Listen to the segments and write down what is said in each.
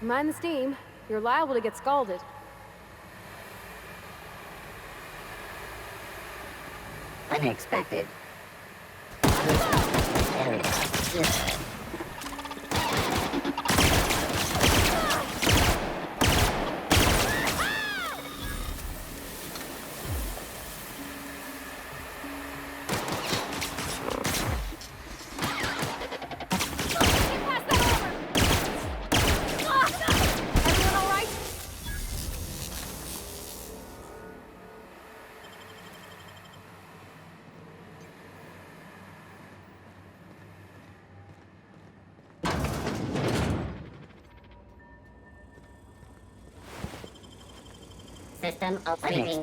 Mind the steam. You're liable to get scalded. Unexpected. System operating.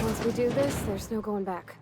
Once we do this, there's no going back.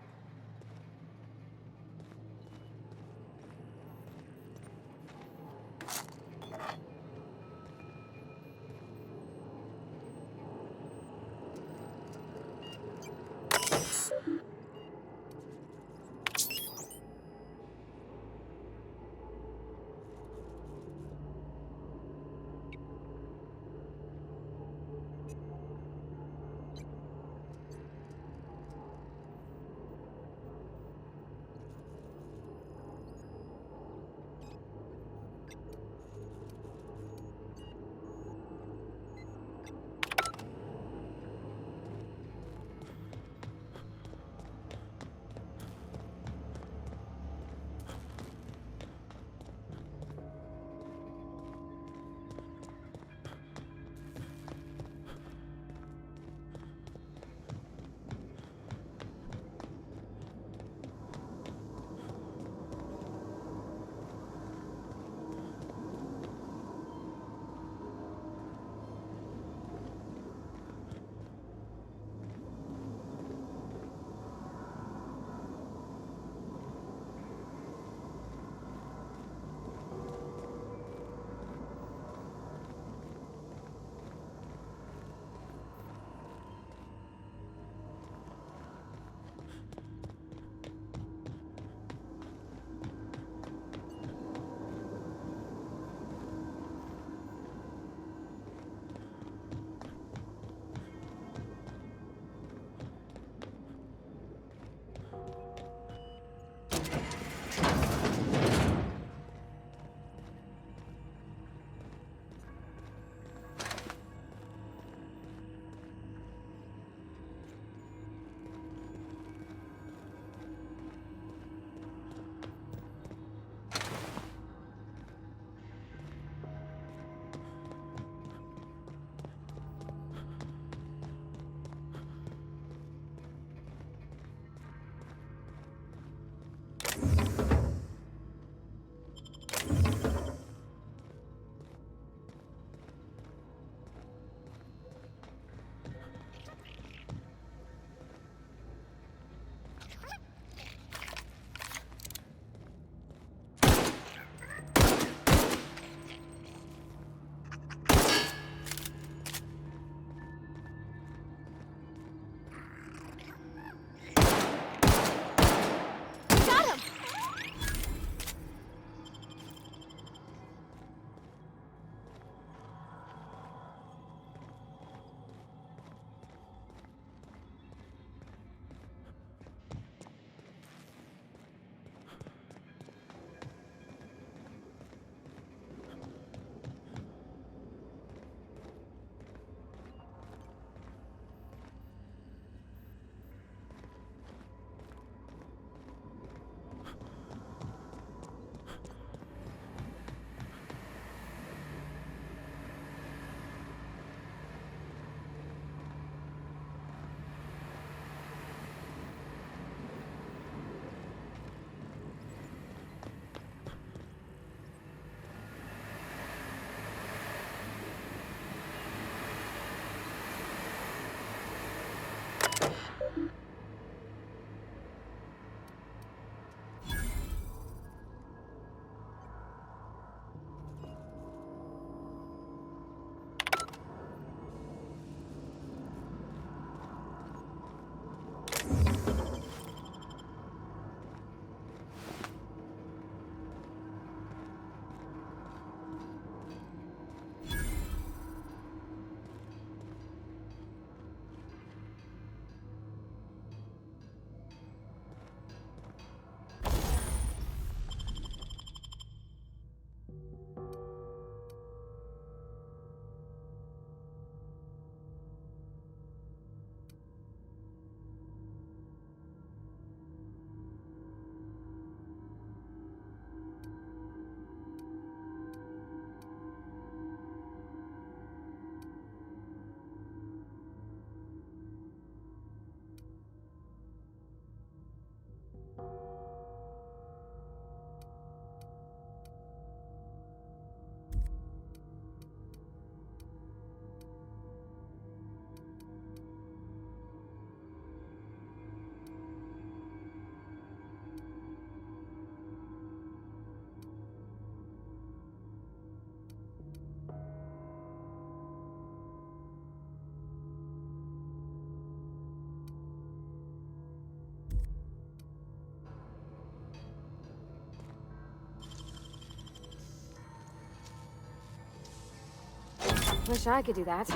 Wish I could do that.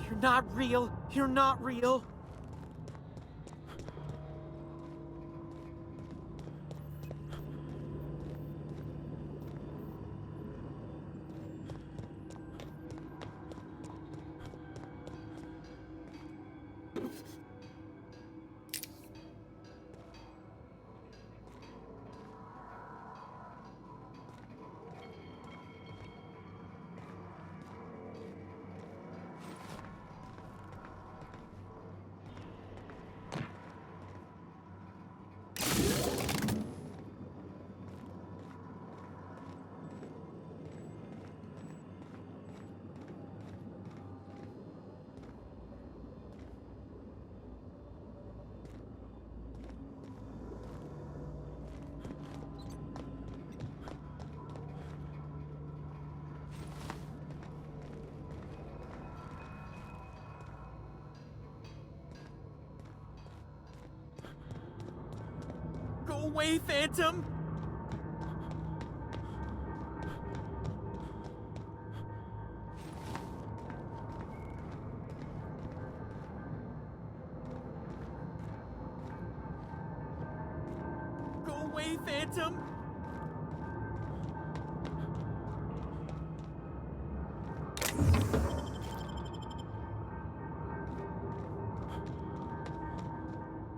You're not real. You're not real. Go away, Phantom! Go away, Phantom!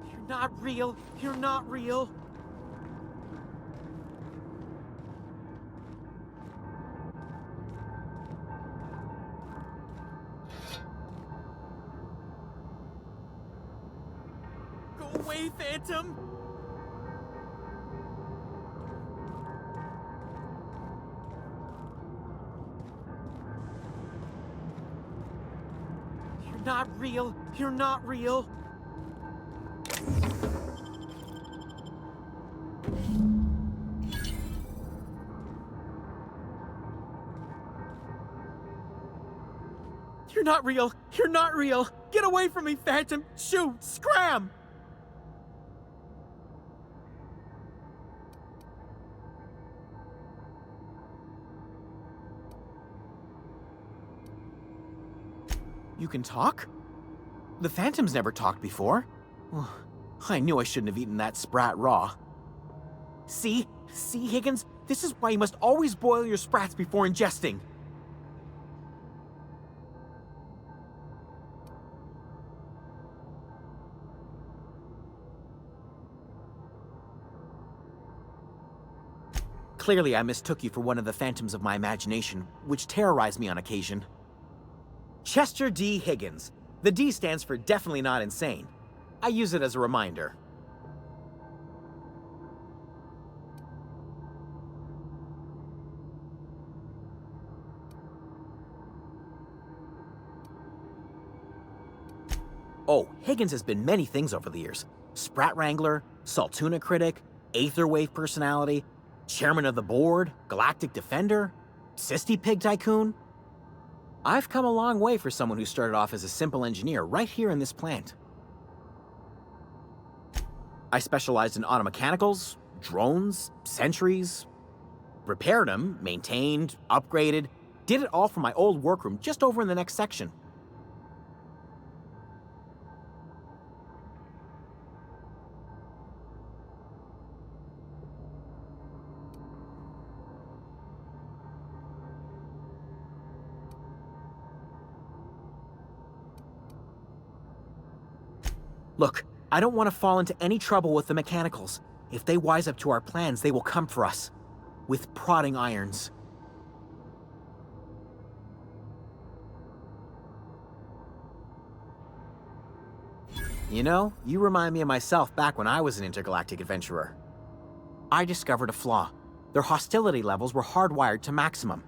You're not real. You're not real. Go away, Phantom! You're not real. You're not real. You're not real. You're not real. Get away from me, Phantom. Shoot. Scram. You can talk? The Phantom's never talked before. I knew I shouldn't have eaten that sprat raw. See? See, Higgins? This is why you must always boil your sprats before ingesting. Clearly, I mistook you for one of the phantoms of my imagination, which terrorized me on occasion. Chester D. Higgins. The D stands for definitely not insane. I use it as a reminder. Oh, Higgins has been many things over the years. Sprat Wrangler, Saltuna Critic, Aetherwave Personality, Chairman of the Board, Galactic Defender, Sisty Pig Tycoon. I've come a long way for someone who started off as a simple engineer right here in this plant. I specialized in automechanicals, drones, sentries, repaired them, maintained, upgraded, did it all from my old workroom just over in the next section. Look, I don't want to fall into any trouble with the mechanicals. If they wise up to our plans, they will come for us. With prodding irons. You know, you remind me of myself back when I was an intergalactic adventurer. I discovered a flaw. Their hostility levels were hardwired to maximum.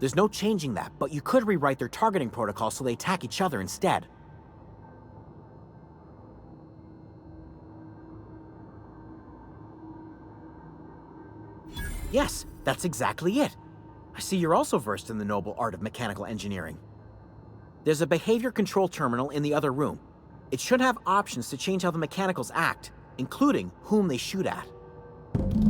There's no changing that, but you could rewrite their targeting protocol so they attack each other instead. Yes, that's exactly it. I see you're also versed in the noble art of mechanical engineering. There's a behavior control terminal in the other room. It should have options to change how the mechanicals act, including whom they shoot at.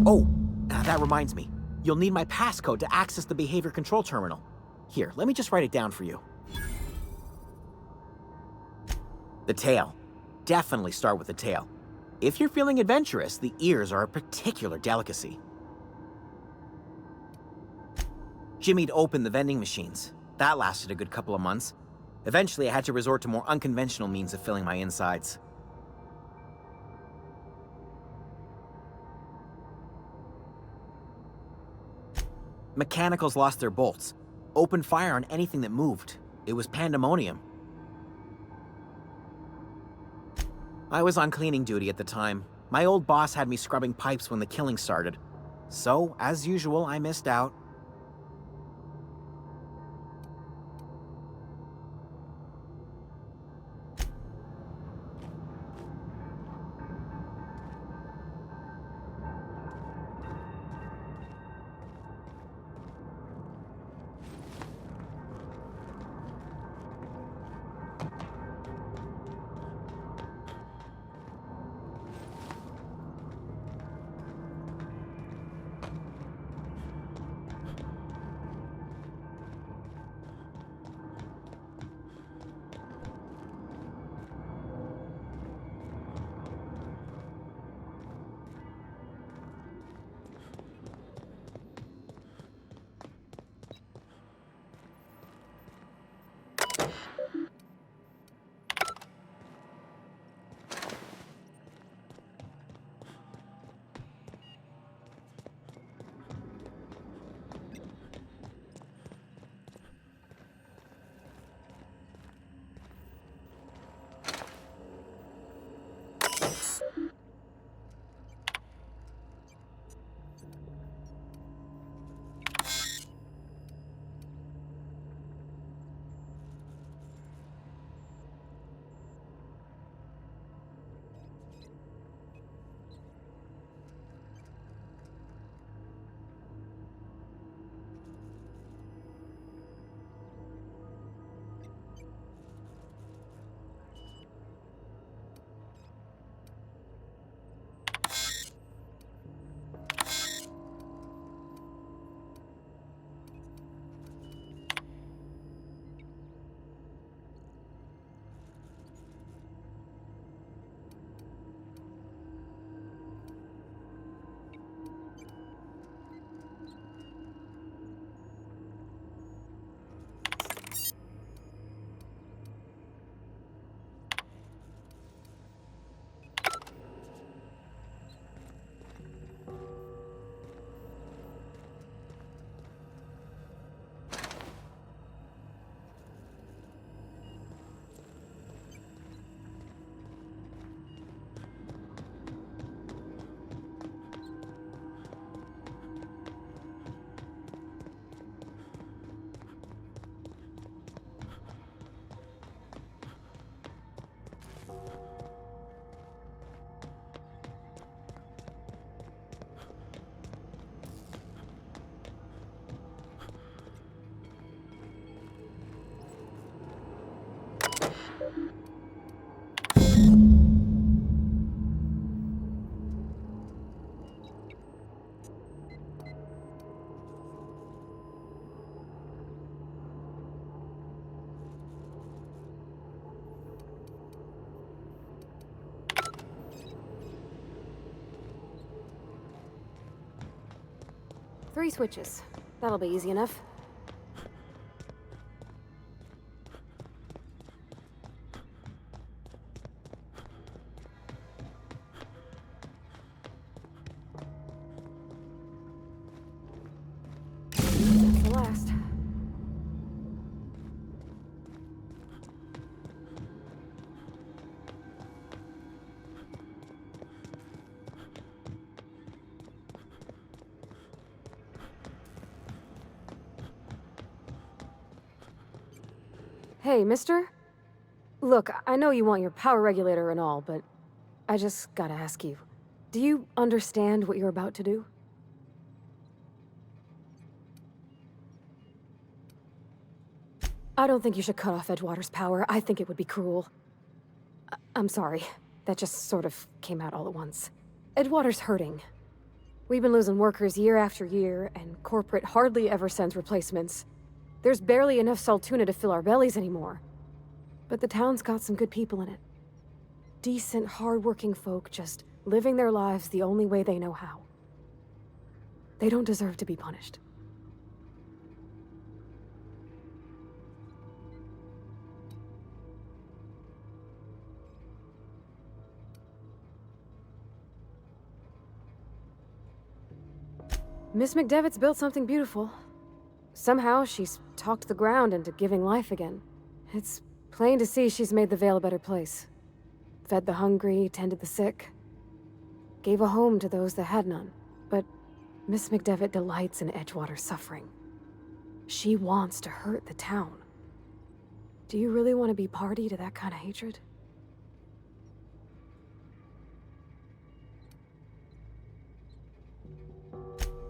Oh, that reminds me. You'll need my passcode to access the behavior control terminal. Here, let me just write it down for you. The tail. Definitely start with the tail. If you're feeling adventurous, the ears are a particular delicacy. Jimmy'd opened the vending machines. That lasted a good couple of months. Eventually, I had to resort to more unconventional means of filling my insides. Mechanicals lost their bolts. Opened fire on anything that moved. It was pandemonium. I was on cleaning duty at the time. My old boss had me scrubbing pipes when the killing started. So, as usual, I missed out. Three switches. That'll be easy enough. That's the last. Hey, mister? Look, I know you want your power regulator and all, but I just gotta ask you. Do you understand what you're about to do? I don't think you should cut off Edgewater's power. I think it would be cruel. I'm sorry. That just sort of came out all at once. Edgewater's hurting. We've been losing workers year after year, and corporate hardly ever sends replacements. There's barely enough Saltuna to fill our bellies anymore. But the town's got some good people in it. Decent, hard-working folk just living their lives the only way they know how. They don't deserve to be punished. Miss McDevitt's built something beautiful. Somehow, she's talked the ground into giving life again. It's plain to see she's made the Vale a better place. Fed the hungry, tended the sick. Gave a home to those that had none. But Miss McDevitt delights in Edgewater's suffering. She wants to hurt the town. Do you really want to be party to that kind of hatred?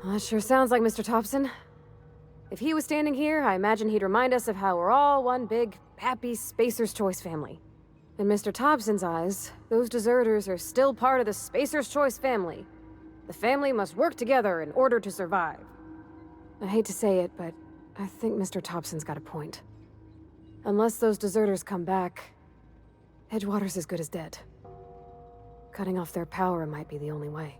Well, that sure sounds like Mr. Thompson. If he was standing here, I imagine he'd remind us of how we're all one big, happy Spacer's Choice family. In Mr. Thompson's eyes, those deserters are still part of the Spacer's Choice family. The family must work together in order to survive. I hate to say it, but I think Mr. Thompson's got a point. Unless those deserters come back, Edgewater's as good as dead. Cutting off their power might be the only way.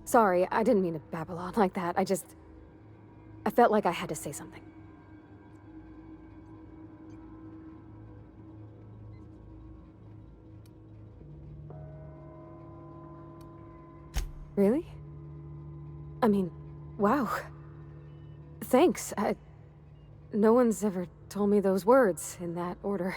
Sorry, I didn't mean to babble on like that. I felt like I had to say something. Really? I mean, wow. Thanks. No one's ever told me those words in that order.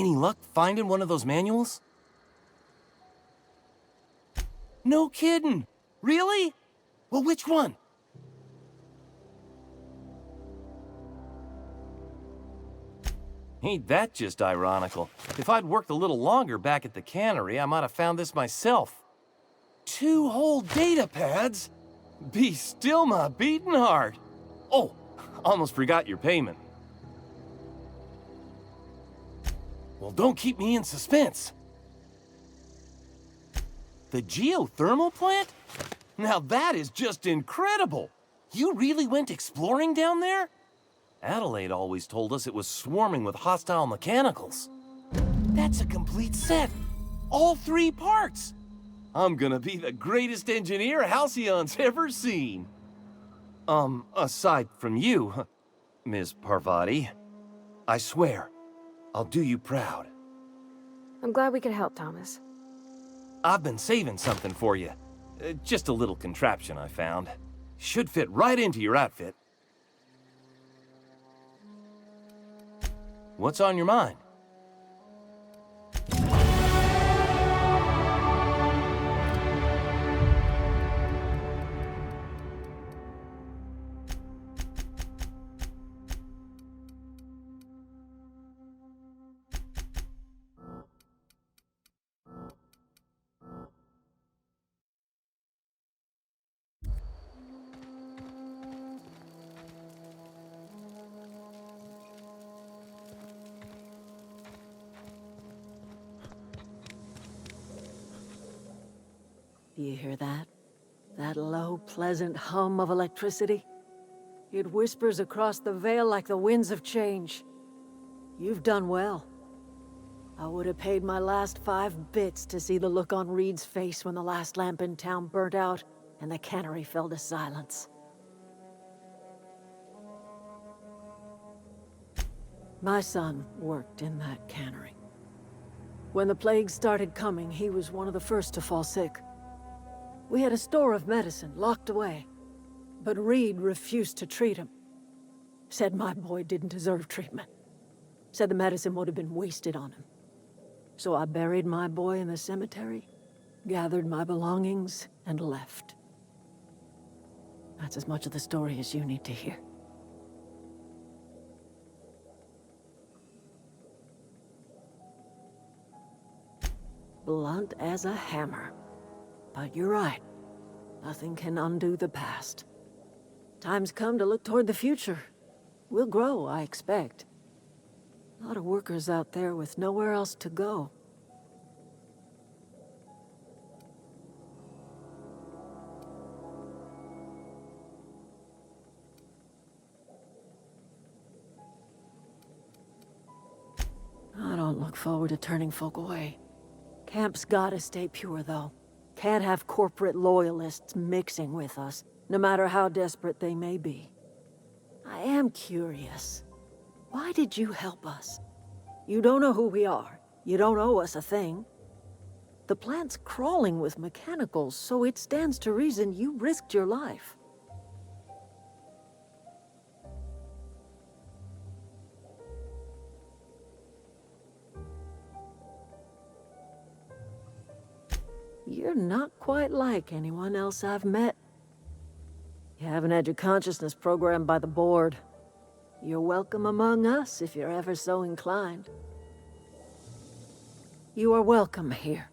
Any luck finding one of those manuals? No kidding! Really? Well, which one? Ain't that just ironical? If I'd worked a little longer back at the cannery, I might have found this myself. 2 whole data pads? Be still my beating heart. Oh, almost forgot your payment. Well, don't keep me in suspense. The geothermal plant? Now that is just incredible! You really went exploring down there? Adelaide always told us it was swarming with hostile mechanicals. That's a complete set. All 3 parts. I'm gonna be the greatest engineer Halcyon's ever seen. Aside from you, Ms. Parvati, I swear, I'll do you proud. I'm glad we could help, Thomas. I've been saving something for you. Just a little contraption I found. Should fit right into your outfit. What's on your mind? Do you hear that? That low, pleasant hum of electricity? It whispers across the veil like the winds of change. You've done well. I would have paid my last 5 bits to see the look on Reed's face when the last lamp in town burnt out and the cannery fell to silence. My son worked in that cannery. When the plague started coming, he was one of the first to fall sick. We had a store of medicine locked away, but Reed refused to treat him. Said my boy didn't deserve treatment. Said the medicine would have been wasted on him. So I buried my boy in the cemetery, gathered my belongings, and left. That's as much of the story as you need to hear. Blunt as a hammer. But you're right. Nothing can undo the past. Time's come to look toward the future. We'll grow, I expect. A lot of workers out there with nowhere else to go. I don't look forward to turning folk away. Camp's gotta stay pure, though. Can't have corporate loyalists mixing with us, no matter how desperate they may be. I am curious. Why did you help us? You don't know who we are. You don't owe us a thing. The plant's crawling with mechanicals, so it stands to reason you risked your life. You're not quite like anyone else I've met. You haven't had your consciousness programmed by the board. You're welcome among us if you're ever so inclined. You are welcome here.